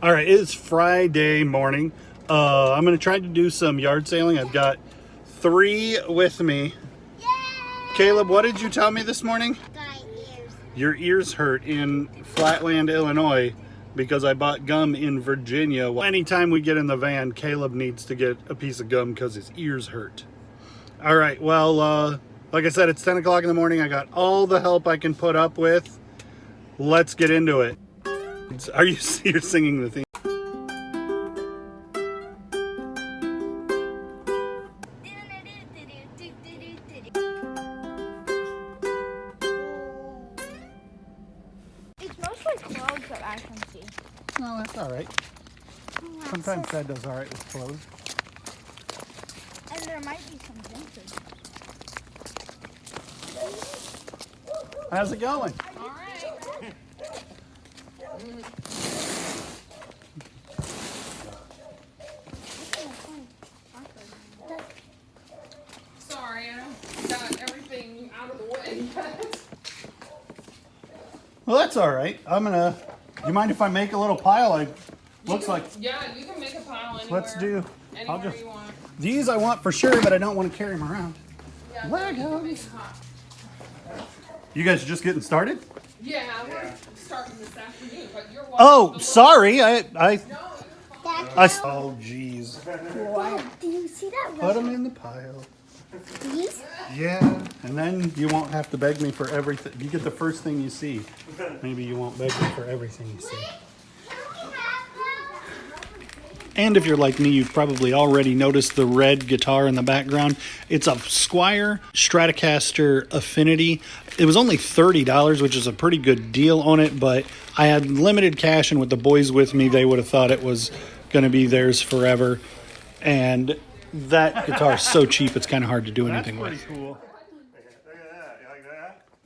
All right, it is Friday morning. I'm going to try to do some yard sailing. I've got 3 with me. Yay! Caleb, what did you tell me this morning? My ears. Your ears hurt in Flatland, Illinois, because I bought gum in Virginia. Well, anytime we get in the van, Caleb needs to get a piece of gum because his ears hurt. All right, well, like I said, it's 10 o'clock in the morning. I got all the help I can put up with. Let's get into it. You're singing the theme? It's mostly clothes that I can see. No, that's all right. Sometimes Dad does all right with clothes. And there might be some vintage. How's it going? All right. Sorry, I got everything out of the way. Well, that's all right. You mind if I make a little pile? Looks like. Yeah, you can make a pile anywhere. Let's do. Anywhere you want. These I want for sure, but I don't want to carry them around. Yeah, Legos. you can make a pile. You guys are just getting started? Yeah, we're starting this afternoon, but you're welcome. Oh, sorry. No, you're fine. Oh, jeez. Wow. Do you see that? Put them in the pile. These? Yeah, and then you won't have to beg me for everything. You get the first thing you see. Maybe you won't beg me for everything you see. And if you're like me, you've probably already noticed the red guitar in the background. It's a Squire Stratocaster Affinity. It was only $30, which is a pretty good deal on it, but I had limited cash, and with the boys with me, they would have thought it was going to be theirs forever. And that guitar is so cheap, it's kind of hard to do anything with. That's pretty cool. Look at that.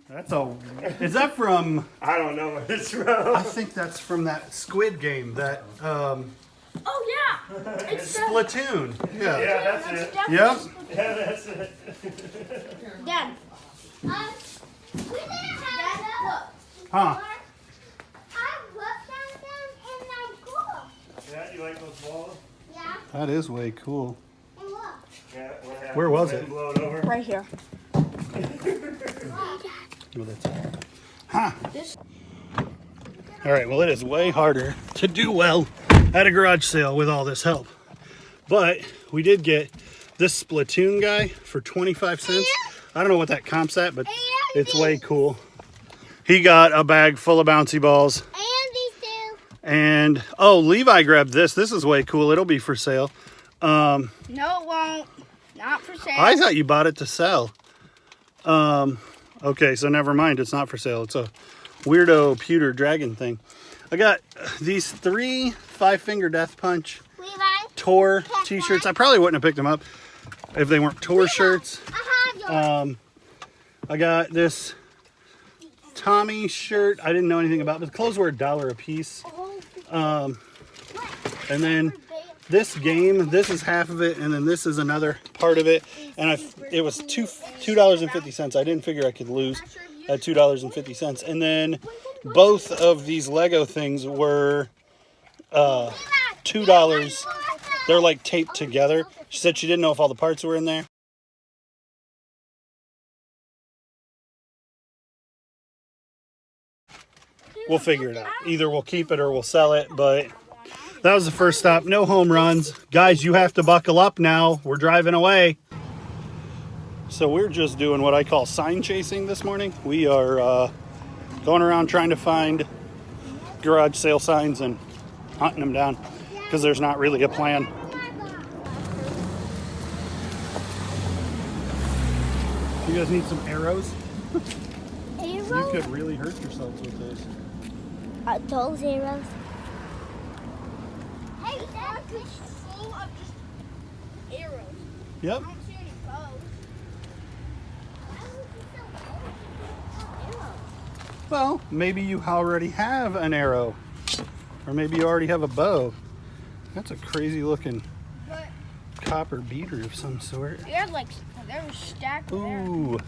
You like that? Is that from... I don't know what it's from. I think that's from that Squid game, that Oh yeah. It's Splatoon. Yeah. Yeah, that's it. Yep. Yeah, that's it. Dad. We didn't have look. Huh. I looked at them and they're cool. Yeah, you like those balls? Yeah. That is way cool. And look. Yeah. What happened? Where was Did it? blow it over? Right here. Oh, that's it. Huh. All right, well, it is way harder to do well at a garage sale with all this help. But we did get this Splatoon guy for 25 cents. I don't know what that comp's at, but it's way cool. He got a bag full of bouncy balls. And these two. And, oh, Levi grabbed this. This is way cool. It'll be for sale. No, it won't. Not for sale. I thought you bought it to sell. Okay, so never mind. It's not for sale. It's a weirdo pewter dragon thing. I got these 3 5-Finger Death Punch Levi. tour t-shirts. I probably wouldn't have picked them up if they weren't tour shirts. I have yours. I got this Tommy shirt. I didn't know anything about, but the clothes were $1 a piece. And then this game, this is half of it, and then this is another part of it. And it was $2.50. I didn't figure I could lose at $2.50. And then both of these Lego things were $2. They're like taped together. She said she didn't know if all the parts were in there. We'll figure it out. Either we'll keep it or we'll sell it, but that was the first stop. No home runs. Guys, you have to buckle up now. We're driving away. So we're just doing what I call sign chasing this morning. We are going around trying to find garage sale signs and hunting them down because there's not really a plan. You guys need some arrows? You could really hurt yourselves with those. Those arrows. Hey, Dad, it's full of just arrows. Yep. I don't see any bows. Why would you sell arrows? Well, maybe you already have an arrow. Or maybe you already have a bow. That's a crazy looking But copper beater of some sort. they're like, they're stacked there. Ooh,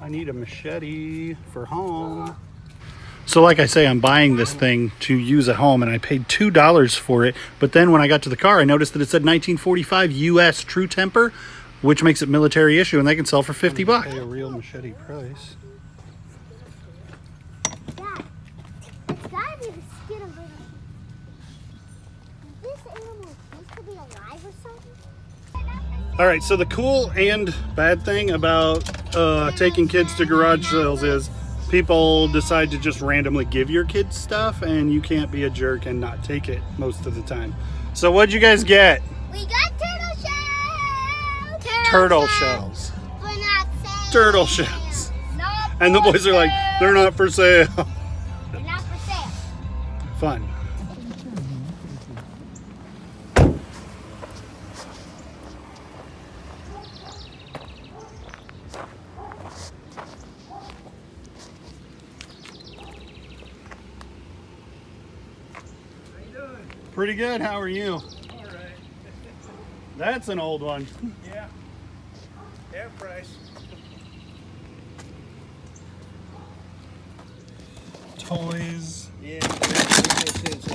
I need a machete for home. So like I say, I'm buying this thing to use at home, and I paid $2 for it. But then when I got to the car, I noticed that it said 1945 U.S. True Temper, which makes it military issue, and they can sell for $50. Pay a real machete price. Dad, it's gotta be the skin of it. Is this animal supposed to be alive or something? All right, so the cool and bad thing about taking kids to garage sales is people decide to just randomly give your kids stuff, and you can't be a jerk and not take it most of the time. So what'd you guys get? We got turtle shells! Turtle shells. For not sale. Turtle shells. Not And the for boys are like, sale. they're not for sale. They're not for sale. Fun. Pretty good. How are you? All right. That's an old one. Yeah. Half price. Toys. Yeah, 25 cents.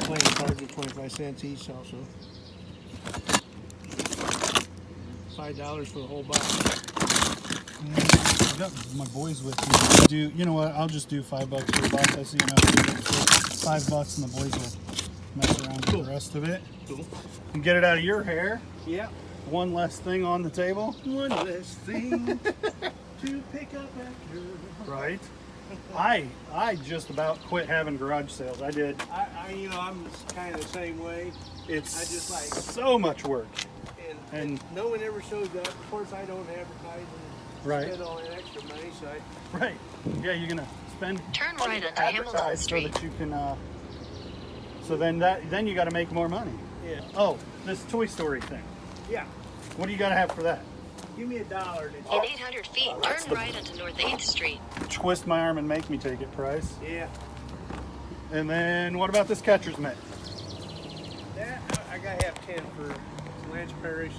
Playing cards are 25 cents each also. $5 for the whole box. I got my boys with me. You know what? I'll just do $5 for the box. I see enough. $5 and the boys will mess around with the rest of it. Cool. And get it out of your hair. Yeah. One less thing on the table. One less thing to pick up after. Right. I just about quit having garage sales. I did. I'm kind of the same way. It's I just like- so much work. And no one ever shows up. Of course, I don't advertise and Right. spend all that extra money, so I Right. Yeah, you're gonna spend Turn money right to onto Hamilton advertise Street. so that you can. So then you got to make more money. yeah. Oh, this Toy Story thing. Yeah. What do you got to have for that? Give me $1. In 800 feet, turn right onto North 8th Street. Twist my arm and make me take it price. Yeah. And then what about this catcher's mitt? That I gotta have 10 for Lance Parrish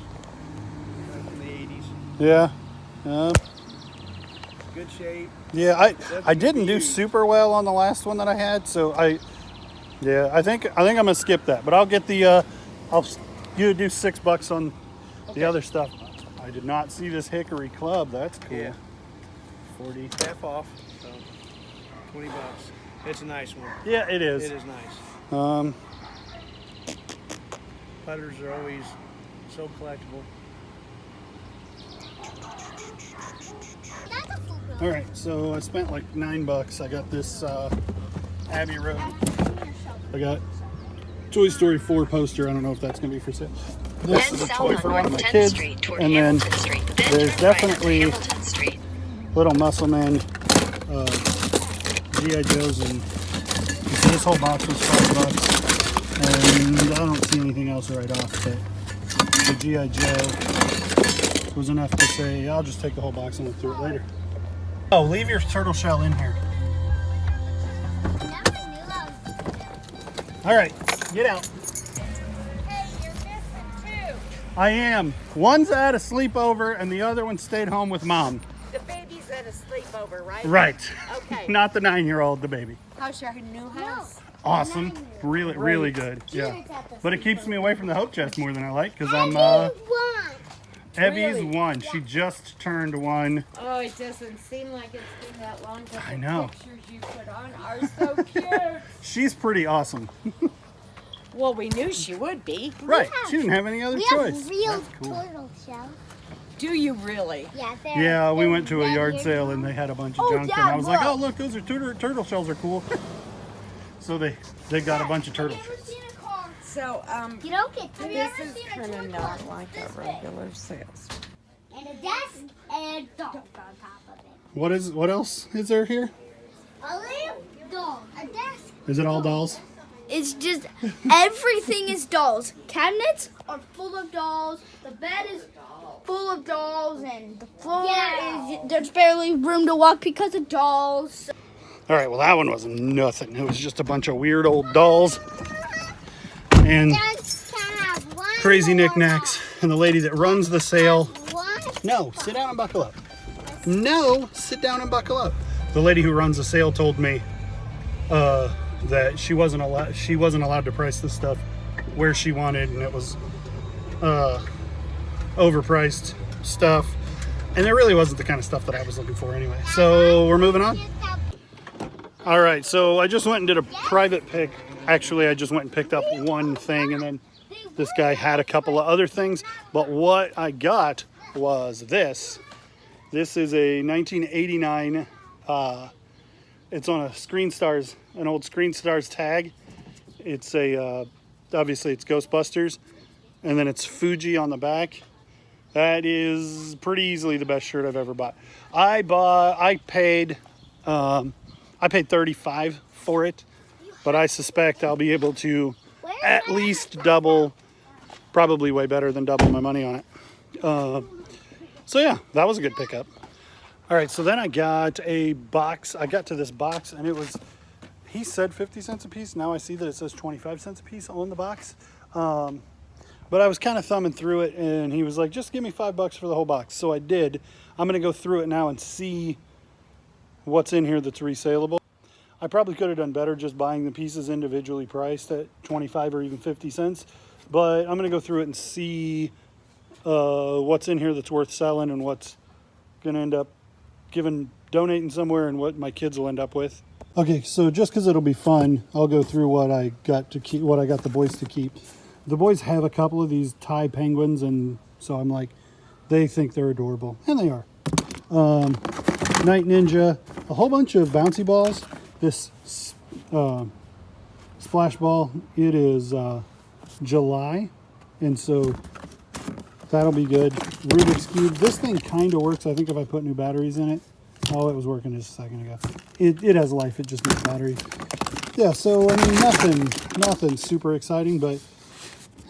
from the 80s. Yeah. Good shape. Yeah, I didn't do used. super well on the last one that I had, so I think I'm gonna skip that. But I'll get the you do $6 on the other stuff. I did not see this hickory club. That's cool. Yeah. 40. Half off. So $20. It's a nice one. Yeah, it is. It is nice. Putters are always so collectible. That's a full bill. All right, so I spent like $9. I got this Abbey Road. I got Toy Story 4 poster. I don't know if that's gonna be for sale. This Then is a south toy on for one of North my 10th kids, Street toward and then Hamilton Street. Then there's turn right onto definitely Hamilton Street. little muscle man GI Joes, and so this whole box was $5, and I don't see anything else right off. But the GI Joe was enough to say I'll just take the whole box and look through it later. Oh, leave your turtle shell in here. Never knew I was. All right, get out. Hey, you're missing two. I am. One's at a sleepover, and the other one stayed home with mom. The baby's at a sleepover, right? Right. Okay. Not the 9-year-old, the baby. How's your new house? Awesome. Really, really good. Yeah. Peter's at the But it keeps me away from the hope chest more than I like, because I'm One. Evie's Really? 1. She just turned 1. Oh, it doesn't seem like it's been that long. But I the know. pictures you put on are so cute. She's pretty awesome. Well, we knew she would be. Right. She didn't have any other We choice. have real That's cool. turtle shells. Do you really? Yeah, Yeah, we went to a yard sale and they had a bunch of Oh, junk, yeah, and I was like, look. "Oh, look, those are turtle shells are cool." So they got a bunch of turtle shells. So, You don't get to this is kind of not like a regular sales. And a desk and a dog on top of it. What else is there here? A little dog. A desk. Is it all dolls? It's just everything is dolls. Cabinets are full of dolls. The bed is full of dolls, and the floor is there's barely room to walk because of dolls. All right, well, that one was nothing. It was just a bunch of weird old dolls and Just can have one crazy more knickknacks. And the lady that runs the sale. dog. One. No, sit down and buckle up. No, sit down and buckle up. the lady who runs the sale told me that she wasn't allowed to price this stuff where she wanted, and it was overpriced stuff, and it really wasn't the kind of stuff that I was looking for anyway. So we're moving on. All right, so I just went and did a private pick. Actually, I just went and picked up one thing, and then this guy had a couple of other things. But what I got was this. This is a 1989. It's on a Screen Stars, an old Screen Stars tag. It's a obviously it's Ghostbusters, and then it's Fuji on the back. That is pretty easily the best shirt I've ever bought. I paid $35 for it, but I suspect I'll be able to at least double, probably way better than double my money on it. So yeah, that was a good pickup. All right, so then I got a box. I got to this box, and it was, he said 50 cents a piece. Now I see that it says 25 cents a piece on the box. But I was kind of thumbing through it, and he was like, just give me $5 for the whole box. So I did. I'm going to go through it now and see what's in here that's resaleable. I probably could have done better just buying the pieces individually priced at 25 or even 50 cents. But I'm going to go through it and see what's in here that's worth selling and what's going to end up donating somewhere and what my kids will end up with. Okay, so just because it'll be fun, I'll go through what I got to keep, what I got the boys to keep. The boys have a couple of these Thai penguins, and so I'm like, they think they're adorable, and they are. Night Ninja, a whole bunch of bouncy balls. This splash ball, it is July, and so that'll be good. Rubik's Cube, this thing kind of works. I think if I put new batteries in it. Oh, it was working just a second ago. It has life, it just needs batteries. Yeah, so I mean, nothing super exciting, but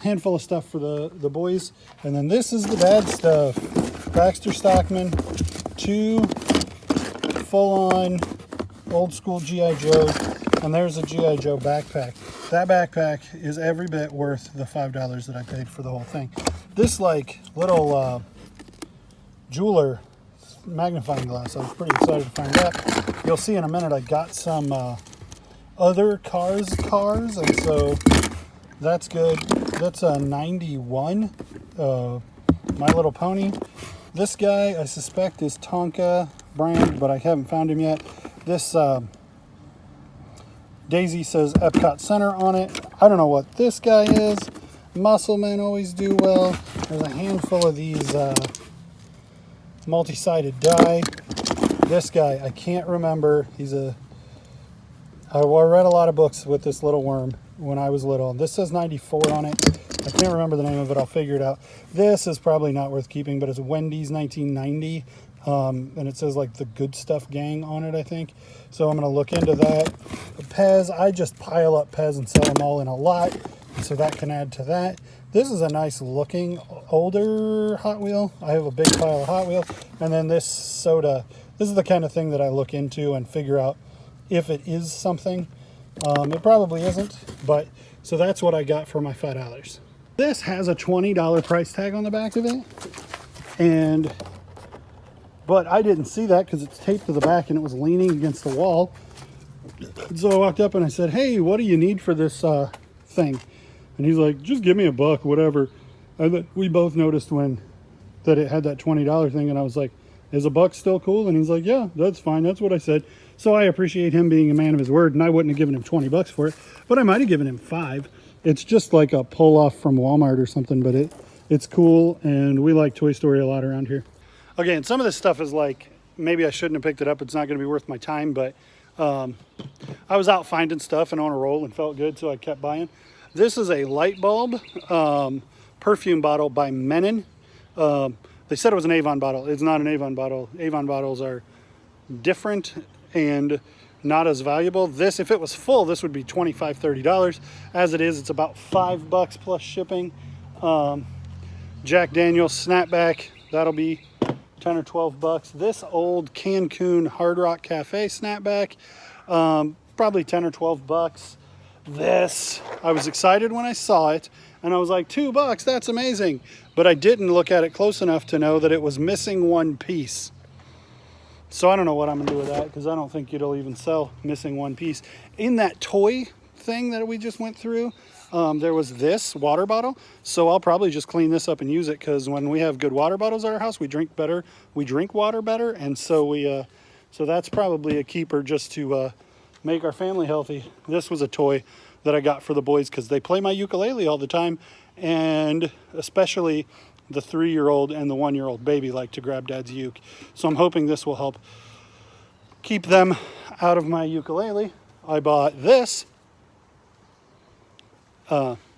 handful of stuff for the boys. And then this is the bad stuff. Baxter Stockman, 2 full-on old school G.I. Joes, and there's a G.I. Joe backpack. That backpack is every bit worth the $5 that I paid for the whole thing. This like little jeweler magnifying glass, I was pretty excited to find that. You'll see in a minute I got some other cars, and so that's good. That's a 91 My Little Pony. This guy I suspect is Tonka brand, but I haven't found him yet. This Daisy says Epcot Center on it. I don't know what this guy is. Musclemen always do well. There's a handful of these multi-sided die. This guy, I can't remember. I read a lot of books with this little worm when I was little. This says 94 on it. I can't remember the name of it. I'll figure it out. This is probably not worth keeping, but it's Wendy's 1990. And it says like the Good Stuff Gang on it, I think. So I'm going to look into that. The Pez, I just pile up Pez and sell them all in a lot. So that can add to that. This is a nice looking older Hot Wheel. I have a big pile of Hot Wheels. And then this soda. This is the kind of thing that I look into and figure out if it is something. It probably isn't, but so that's what I got for my $5. This has a $20 price tag on the back of it, but I didn't see that because it's taped to the back and it was leaning against the wall. So I walked up and I said, "Hey, what do you need for this thing?" And he's like, "Just give me $1, whatever." And we both noticed that it had that $20 thing, and I was like, "Is $1 still cool?" And he's like, "Yeah, that's fine." That's what I said. So I appreciate him being a man of his word, and I wouldn't have given him $20 for it, but I might have given him $5. It's just like a pull-off from Walmart or something, but it's cool, and we like Toy Story a lot around here. Okay, and some of this stuff is like, maybe I shouldn't have picked it up. It's not going to be worth my time, but I was out finding stuff and on a roll and felt good, so I kept buying. This is a light bulb perfume bottle by Menon. They said it was an Avon bottle. It's not an Avon bottle. Avon bottles are different and not as valuable. This, if it was full, this would be $25, $30. As it is, it's about $5 plus shipping. Jack Daniel's snapback, that'll be 10 or 12 bucks. This old Cancun Hard Rock Cafe snapback, probably 10 or 12 bucks. This, I was excited when I saw it, and I was like, $2, that's amazing. But I didn't look at it close enough to know that it was missing one piece. So I don't know what I'm gonna do with that because I don't think it'll even sell missing one piece. In that toy thing that we just went through, there was this water bottle. So I'll probably just clean this up and use it because when we have good water bottles at our house, we drink better. We drink water better, and so so that's probably a keeper just to make our family healthy. This was a toy that I got for the boys because they play my ukulele all the time, and especially the 3-year-old and the 1-year-old baby like to grab dad's uke. So I'm hoping this will help keep them out of my ukulele. I bought this.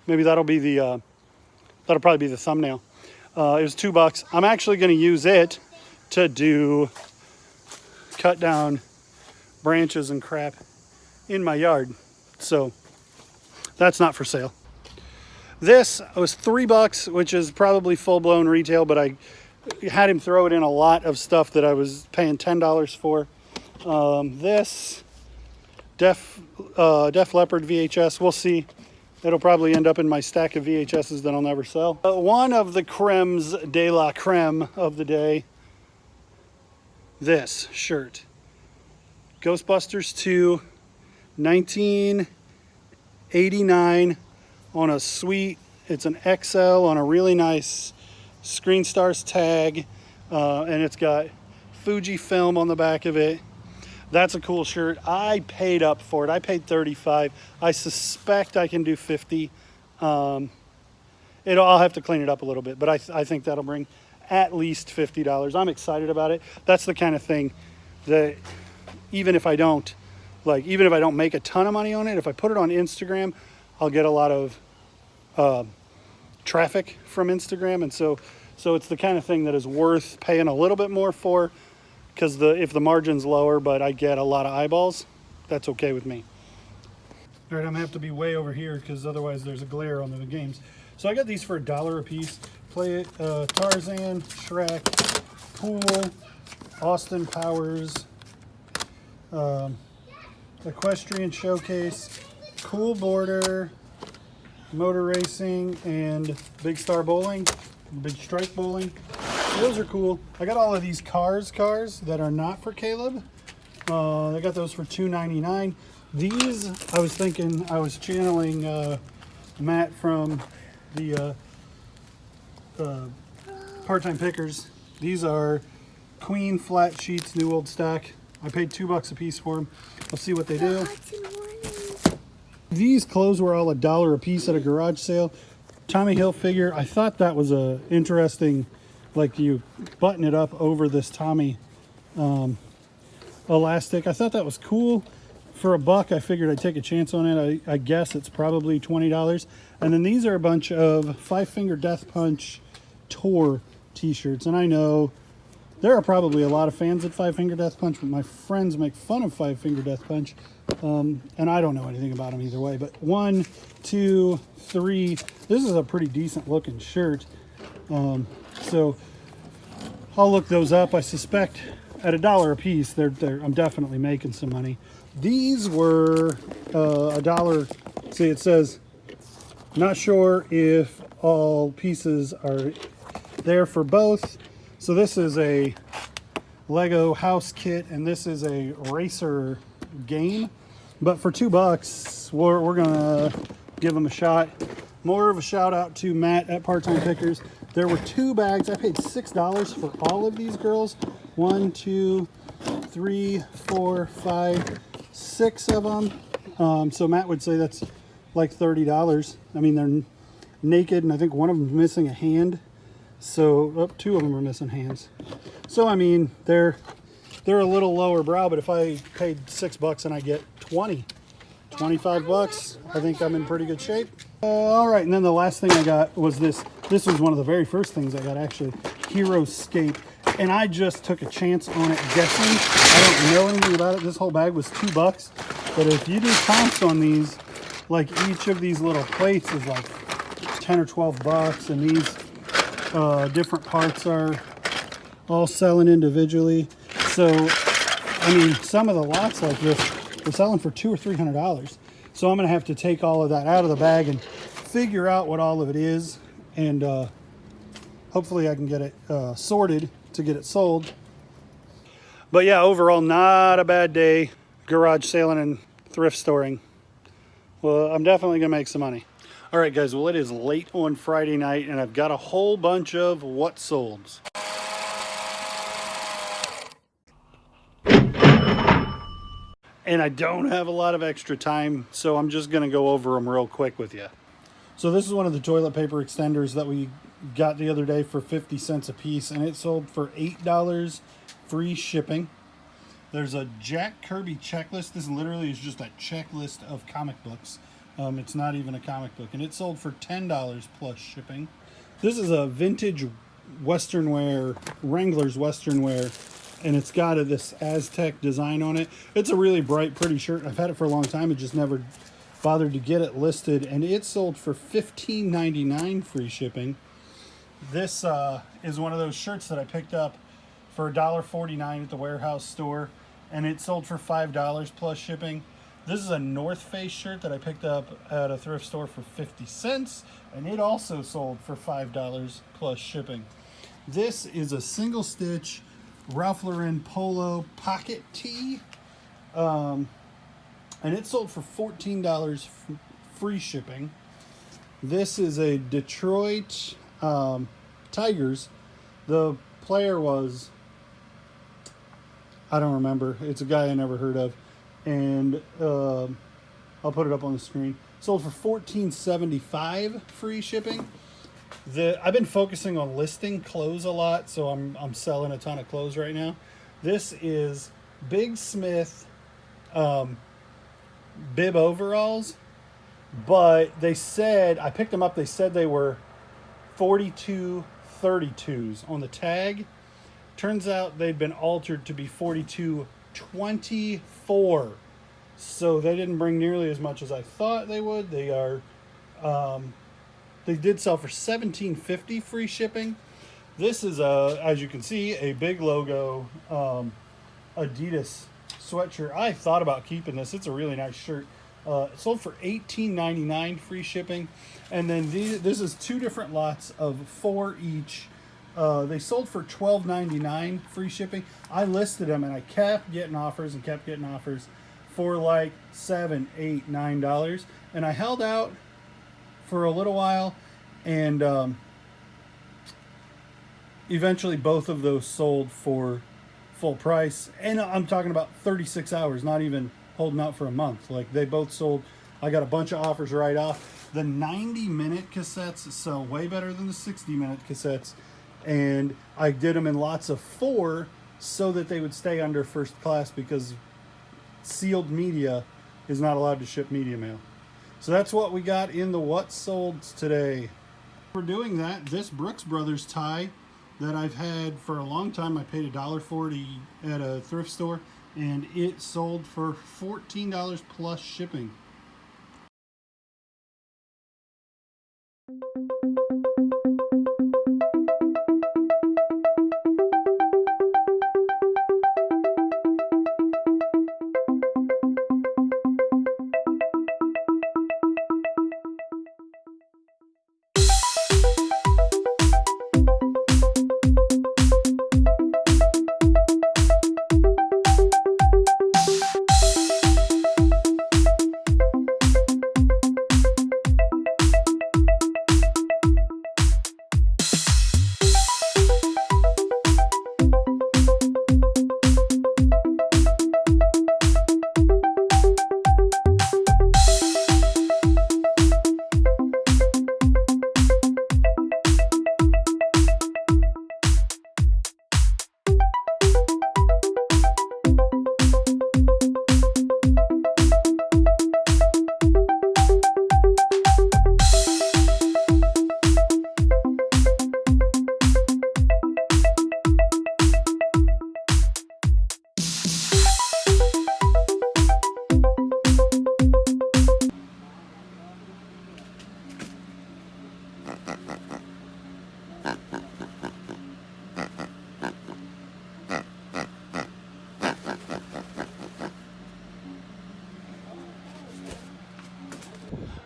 Maybe that'll be the that'll probably be the thumbnail. It was $2. I'm actually going to use it to cut down branches and crap in my yard. So that's not for sale. This was $3, which is probably full-blown retail, but I had him throw it in a lot of stuff that I was paying $10 for. This Def Leppard VHS, we'll see. It'll probably end up in my stack of VHSs that I'll never sell. One of the cremes de la creme of the day, this shirt. Ghostbusters 2, 1989 on a sweet, it's an XL on a really nice Screen Stars tag, and it's got Fujifilm on the back of it. That's a cool shirt. I paid up for it. I paid $35. I suspect I can do $50. I'll have to clean it up a little bit, but I think that'll bring at least $50. I'm excited about it. That's the kind of thing that even if I don't make a ton of money on it, if I put it on Instagram, I'll get a lot of traffic from Instagram, and so it's the kind of thing that is worth paying a little bit more for. Because if the margin's lower, but I get a lot of eyeballs, that's okay with me. All right, I'm gonna have to be way over here because otherwise there's a glare on the games. So I got these for $1 a piece. Play it, Tarzan, Shrek, Pool, Austin Powers, Equestrian Showcase, Cool Border, Motor Racing, and Big Star Bowling, Big Strike Bowling. Those are cool. I got all of these cars that are not for Caleb. I got those for $2.99. These, I was thinking, I was channeling Matt from the Part-Time Pickers. These are Queen flat sheets, new old stack. I paid $2 a piece for them. I'll see what they do. These clothes were all $1 a piece at a garage sale. Tommy Hilfiger. I thought that was a interesting, like you button it up over this Tommy elastic. I thought that was cool. For $1, I figured I'd take a chance on it. I guess it's probably $20. And then these are a bunch of Five Finger Death Punch tour t-shirts. And I know there are probably a lot of fans of Five Finger Death Punch, but my friends make fun of Five Finger Death Punch. And I don't know anything about them either way. But 1, 2, 3. This is a pretty decent looking shirt. So I'll look those up. I suspect at $1 a piece, I'm definitely making some money. These were $1. See, it says, not sure if all pieces are there for both. So this is a Lego house kit, and this is a racer game. But for $2, we're gonna give them a shot. More of a shout out to Matt at Part-Time Pickers. There were 2 bags. I paid $6 for all of these girls. 1, 2, 3, 4, 5, 6 of them. So Matt would say that's like $30. I mean, they're naked, and I think one of them's missing a hand. So 2 of them are missing hands. So I mean, they're a little lower brow, but if I paid $6 and I get 25 bucks, I think I'm in pretty good shape. All right, and then the last thing I got was this. This was one of the very first things I got, actually, Heroescape. And I just took a chance on it guessing. I don't know anything about it. This whole bag was $2. But if you do comps on these, like each of these little plates is like 10 or 12 bucks, and these different parts are all selling individually. So, I mean, some of the lots like this, they're selling for $200 or $300. So I'm gonna have to take all of that out of the bag and figure out what all of it is, and hopefully I can get it sorted to get it sold. But yeah, overall, not a bad day garage sailing and thrift storing. Well, I'm definitely gonna make some money. All right, guys, well, it is late on Friday night, and I've got a whole bunch of what solds. And I don't have a lot of extra time, so I'm just gonna go over them real quick with you. So this is one of the toilet paper extenders that we got the other day for 50 cents a piece, and it sold for $8 free shipping. There's a Jack Kirby checklist. This literally is just a checklist of comic books. It's not even a comic book, and it sold for $10 plus shipping. This is a vintage Western wear, Wrangler's Western wear, and it's got this Aztec design on it. It's a really bright, pretty shirt. I've had it for a long time. It just never bothered to get it listed, and it sold for $15.99 free shipping. This is one of those shirts that I picked up for $1.49 at the warehouse store, and it sold for $5 plus shipping. This is a North Face shirt that I picked up at a thrift store for 50 cents, and it also sold for $5 plus shipping. This is a single stitch Ralph Lauren polo pocket tee, and it sold for $14 free shipping. This is a Detroit Tigers. The player was, I don't remember. It's a guy I never heard of. And I'll put it up on the screen. Sold for $14.75 free shipping. I've been focusing on listing clothes a lot, so I'm selling a ton of clothes right now. This is Big Smith bib overalls, but they said, I picked them up, they said they were 42 32s on the tag. Turns out they'd been altered to be 42 24, so they didn't bring nearly as much as I thought they would. They are they did sell for $17.50 free shipping. This is as you can see, a big logo Adidas sweatshirt. I thought about keeping this. It's a really nice shirt. It sold for $18.99 free shipping, and then this is two different lots of 4 each. They sold for $12.99 free shipping. I listed them, and I kept getting offers for like $7, $8, $9, and I held out for a little while, and eventually both of those sold for full price. And I'm talking about 36 hours, not even holding out for a month. Like, they both sold. I got a bunch of offers right off. The 90-minute cassettes sell way better than the 60-minute cassettes, and I did them in lots of 4 so that they would stay under first class, because sealed media is not allowed to ship media mail. So that's what we got in the what sold today. For doing that, this Brooks Brothers tie that I've had for a long time, I paid $1 for it at a thrift store, and it sold for $14 plus shipping.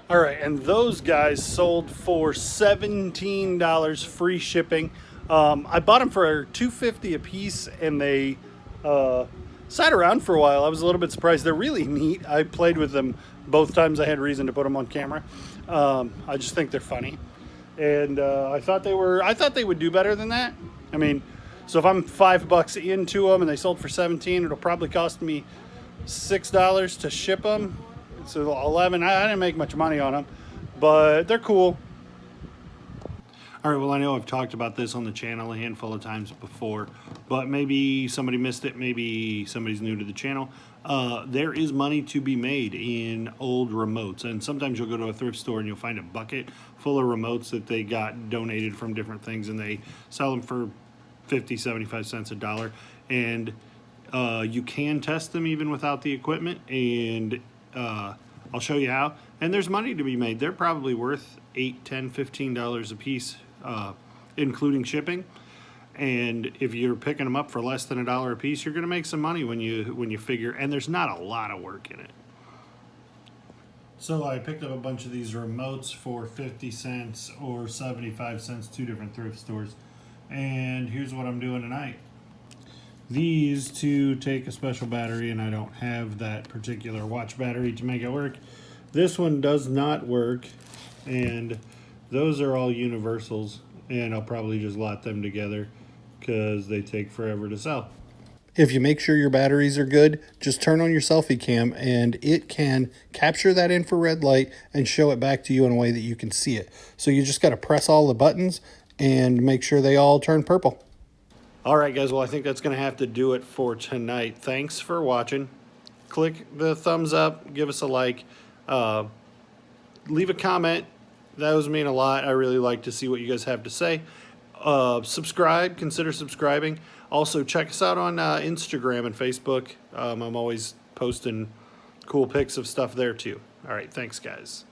All right, and those guys sold for $17 free shipping. I bought them for $2.50 a piece, and they Sat around for a while. I was a little bit surprised. They're really neat. I played with them both times I had reason to put them on camera. I just think they're funny. And I thought they would do better than that. I mean, so if I'm $5 into them and they sold for $17, it'll probably cost me $6 to ship them. So $11. I didn't make much money on them, but they're cool. All right, well, I know I've talked about this on the channel a handful of times before, but maybe somebody missed it. Maybe somebody's new to the channel. There is money to be made in old remotes, and sometimes you'll go to a thrift store and you'll find a bucket full of remotes that they got donated from different things, and they sell them for 50, 75 cents, a dollar, and you can test them even without the equipment, and I'll show you how. And there's money to be made. They're probably worth $8, $10, $15 a piece, including shipping. And if you're picking them up for less than $1 a piece, you're going to make some money when you figure. And there's not a lot of work in it. So I picked up a bunch of these remotes for 50 cents or 75 cents, two different thrift stores. And here's what I'm doing tonight. These two take a special battery, and I don't have that particular watch battery to make it work. This one does not work, and those are all universals, and I'll probably just lot them together because they take forever to sell. If you make sure your batteries are good, just turn on your selfie cam and it can capture that infrared light and show it back to you in a way that you can see it. So you just got to press all the buttons and make sure they all turn purple. All right, guys, well, I think that's going to have to do it for tonight. Thanks for watching. Click the thumbs up, give us a like, leave a comment. Those mean a lot. I really like to see what you guys have to say. Subscribe, consider subscribing. Also, check us out on Instagram and Facebook. I'm always posting cool pics of stuff there, too. All right, thanks, guys.